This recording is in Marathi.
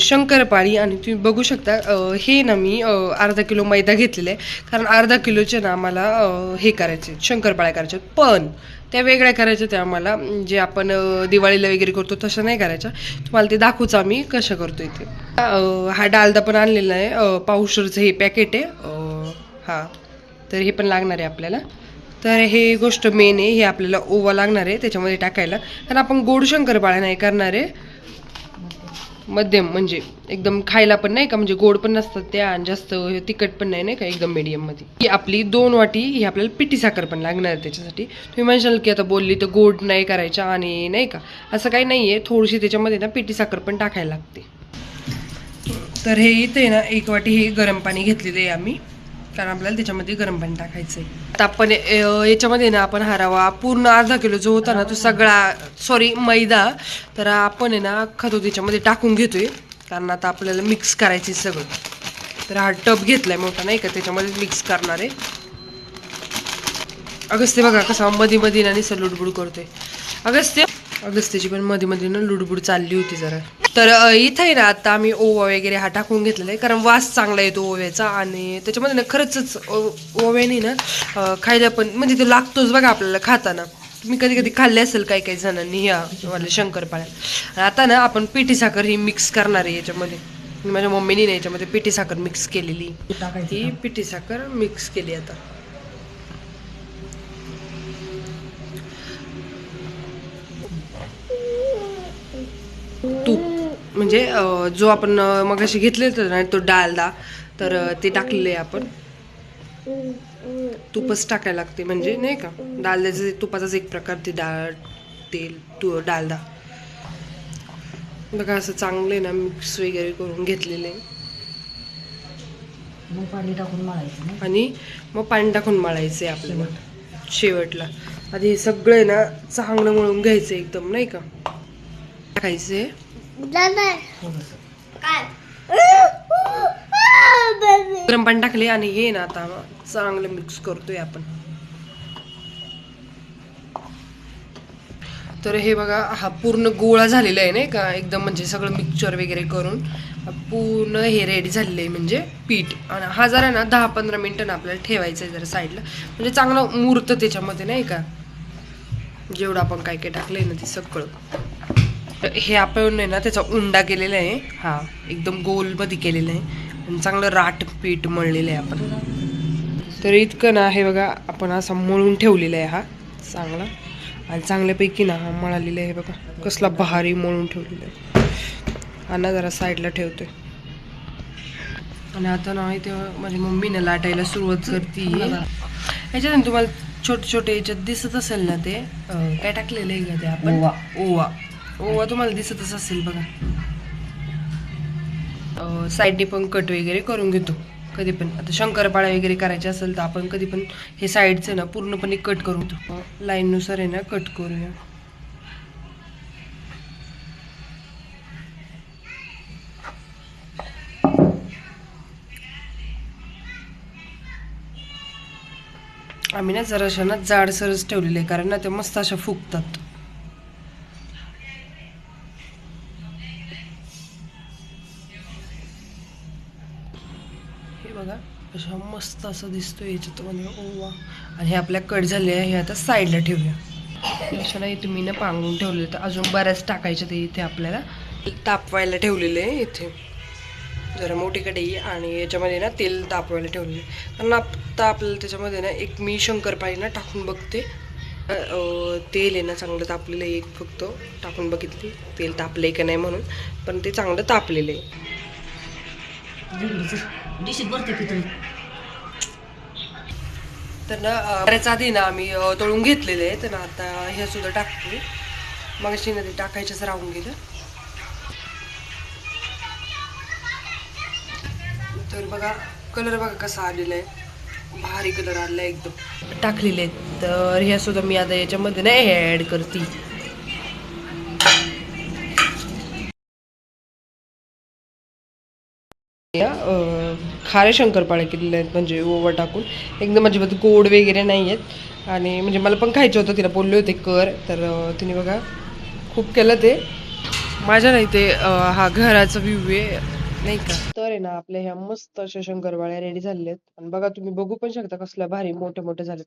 शंकरपाळी आणि तुम्ही बघू शकता हे ना मी अर्धा किलो मैदा घेतलेला आहे, कारण अर्धा किलोचे ना आम्हाला हे करायचे शंकरपाळ्या करायच्या, पण त्या वेगळ्या करायच्या त्या आम्हाला, जे आपण दिवाळीला वगैरे करतो तसं नाही करायच्या. तुम्हाला ते दाखवूच आम्ही कसं करतो इथे. हा डालदा पण आणलेला आहे, पावशरचं हे पॅकेट आहे. हा तर हे पण लागणार आहे आपल्याला. तर हे गोष्ट मेन आहे, हे आपल्याला ओवा लागणार आहे त्याच्यामध्ये टाकायला, कारण आपण गोड शंकरपाळ्या नाही करणार आहे, मध्यम म्हणजे एकदम खायला पण नाही का, म्हणजे गोड पण नसतात त्या आणि जास्त तिखट पण नाही का, एकदम मीडियम मध्ये. ही आपली 2 वाटी ही आपल्याला पिठी साखर पण लागणार आहे त्याच्यासाठी. तुम्ही म्हणशाल की आता बोलली तर गोड नाही करायच्या आणि नाही का, असं काही नाहीये, थोडीशी त्याच्यामध्ये ना पिठी साखर पण टाकायला लागते. तर हे इथे ना 1 वाटी हे गरम पाणी घेतलेलं आहे आम्ही, कारण आपल्याला त्याच्यामध्ये गरम पाणी टाकायचं आहे. आता आपण याच्यामध्ये ना आपण हा रवा पूर्ण अर्धा किलो जो होता ना तो सगळा मैदा, तर आपण आहे ना अख्खा तो त्याच्यामध्ये टाकून घेतोय, कारण आता आपल्याला मिक्स करायचे सगळं. तर हा टब घेतलाय मोठा नाही का, त्याच्यामध्ये मिक्स करणार आहे. अगस्त्य बघा कसा मध्ये मध्ये ना निसर लुडबुड करतोय. अगस्त्याची पण मध्ये मध्ये ना लुडबुड चालली होती जरा. तर इथं आहे ना आता आम्ही ओवा वगैरे हा टाकून घेतलेला आहे, कारण वास चांगला येतो ओव्याचा, आणि त्याच्यामध्ये ना खरंच ओव्याने ना खायला पण म्हणजे तो लागतोच बघा आपल्याला खाताना. तुम्ही कधी कधी खाल्ले असेल काही काही जणांनी या वाले शंकरपाळ्या. आता ना आपण पिठी साखर ही मिक्स करणार आहे याच्यामध्ये. माझ्या मम्मीने ना याच्यामध्ये पिठी साखर मिक्स केलेली, ही पिठी साखर मिक्स केली. आता तूप म्हणजे जो आपण मगाशी घेतले होते ना तो डालदा, तर ते टाकलेले आहे आपण. तुपच टाकायला लागते म्हणजे नाही का, डालद्याचं तुपाचाच एक प्रकार ते डालदा. बघा असं चांगले ना मिक्स वगैरे करून घेतलेले, पाणी टाकून मळायचं आणि मग पाणी टाकून मळायचे आपल्याला शेवटला. आधी हे सगळे ना चांगलं मळून घ्यायचं एकदम नाही का, टाकायचे. गरम पाणी टाकले आणि हे ना आता चांगलं मिक्स करतोय आपण. तर हे बघा हा पूर्ण गोळा झालेला आहे नाही का, एकदम म्हणजे सगळं मिक्सचर वगैरे करून पूर्ण हे रेडी झालेलं आहे म्हणजे पीठ. आणि हा जरा ना 10-15 मिनिटं ना आपल्याला ठेवायचं आहे जरा साईडला, म्हणजे चांगलं मुरतं त्याच्यामध्ये नाही का, जेवढं आपण काय काय टाकलंय ना ते सगळं. हे आपण आहे ना त्याचा उंडा केलेला आहे, हा एकदम गोल मध्ये केलेला आहे, आणि चांगलं राट पीठ मळलेलं आहे आपण. तर इतकं ना हे बघा आपण असं मळून ठेवलेला आहे हा चांगला, आणि चांगल्यापैकी ना हा मळालेला आहे बघा, कसला भारी मळून ठेवलेला आहे. हा ना जरा साईडला ठेवतोय, आणि आता ना इथे माझी मम्मी ना लाटायला सुरुवात करते. ह्याच्यात तुम्हाला छोटे छोटे याच्यात दिसत असेल ना ते काय टाकलेलं आहे का ते आपण, ओवा तुम्हाला दिसतच असेल बघा. साईडने पण कट वगैरे करून घेतो कधी पण. आता शंकरपाळ्या वगैरे करायचे असेल तर आपण कधी पण हे साईडचं ना पूर्णपणे कट करून घेतो, लाईननुसार आहे ना कट करूया. आम्ही ना जराशा ना जाडसरच ठेवलेले आहे, कारण ना ते मस्त अशा फुगतात. हे बघा अशा मस्त असं दिसतोय याच्यात ओवा. आणि हे आपल्या कट झाले आहे, हे आता साईडला ठेवूया. अशा नाही तुम्ही ना पांगून ठेवले, तर अजून बऱ्याच टाकायचे ते इथे आपल्याला तापवायला ठेवलेले आहे. इथे जरा मोठी कढई आणि याच्यामध्ये ना तेल तापवायला ठेवलेले, कारण आता आपल्याला त्याच्यामध्ये ना एक मी शंकरपाळी ना टाकून बघते. तेल आहे ना चांगलं तापलेलं आहे, एक फक्त टाकून बघितली तेल तापलंय का नाही म्हणून, पण ते चांगलं तापलेलं आहे. तर ना बऱ्याच आधी ना आम्ही तळून घेतलेले आहे, तर ना आता हे सुद्धा टाकते. मग अशी ना ते टाकायचंच राहून गेलं. तर बघा कलर बघा कसा आलेला आहे, भारी कलर आलेला आहे एकदम. टाकलेले आहेत तर ह्या सुद्धा मी आता याच्यामध्ये नाही ऍड करते. खारे शंकरपाळे केलेले आहेत म्हणजे ओवा टाकून, एकदम अजिबात गोड वगैरे नाही आहेत. आणि म्हणजे मला पण खायचं होतं, तिला बोलले होते कर, तर तिने बघा खूप केलं ते, माझ्या नाही ते हा घराचा व्ह्यू आहे नाही का. तर आहे ना आपल्या ह्या मस्त अशा शंकरपाळ्या रेडी झालेल्या आहेत आणि बघा तुम्ही बघू पण शकता कसल्या भारी मोठे मोठे झालेत.